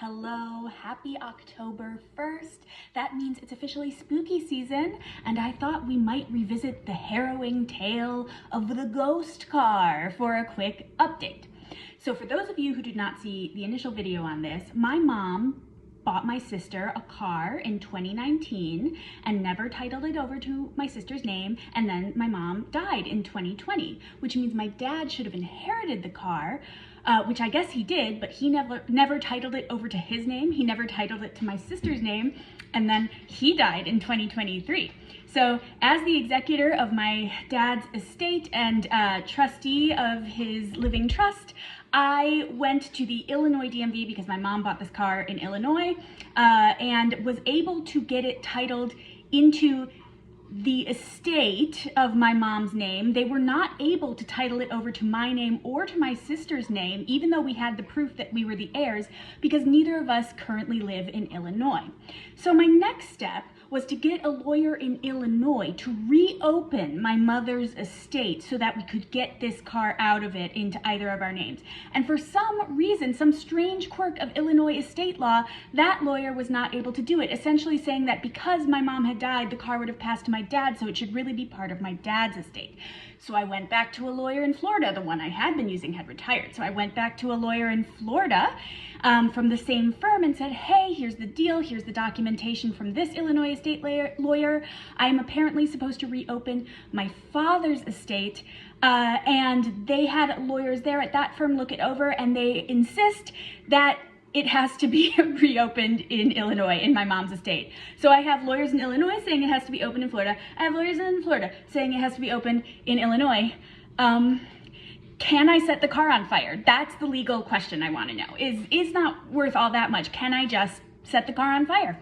Hello, happy October 1st. That means it's officially spooky season, and I thought we might revisit the harrowing tale of the ghost car for a quick update. So for those of you who did not see the initial video on this, my mom bought my sister a car in 2019 and never titled it over to my sister's name, and then my mom died in 2020, which means my dad should have inherited the car, which I guess he did, but he never titled it over to his name. He never titled it to my sister's name, and then he died in 2023. So as the executor of my dad's estate and trustee of his living trust, I went to the Illinois DMV because my mom bought this car in Illinois and was able to get it titled into the estate of my mom's name. They were not able to title it over to my name or to my sister's name, even though we had the proof that we were the heirs, because neither of us currently live in Illinois. So my next step was to get a lawyer in Illinois to reopen my mother's estate so that we could get this car out of it into either of our names. And for some reason, some strange quirk of Illinois estate law, that lawyer was not able to do it, essentially saying that because my mom had died, the car would have passed to my dad, so it should really be part of my dad's estate. So I went back to a lawyer in Florida. The one I had been using had retired. So I went back to a lawyer in Florida from the same firm and said, hey, here's the deal. Here's the documentation from this Illinois estate lawyer. I am apparently supposed to reopen my father's estate. And they had lawyers there at that firm look it over, and they insist that it has to be reopened in Illinois, in my mom's estate. So I have lawyers in Illinois saying it has to be opened in Florida. I have lawyers in Florida saying it has to be opened in Illinois. Can I set the car on fire? That's the legal question I want to know. Is not worth all that much. Can I just set the car on fire?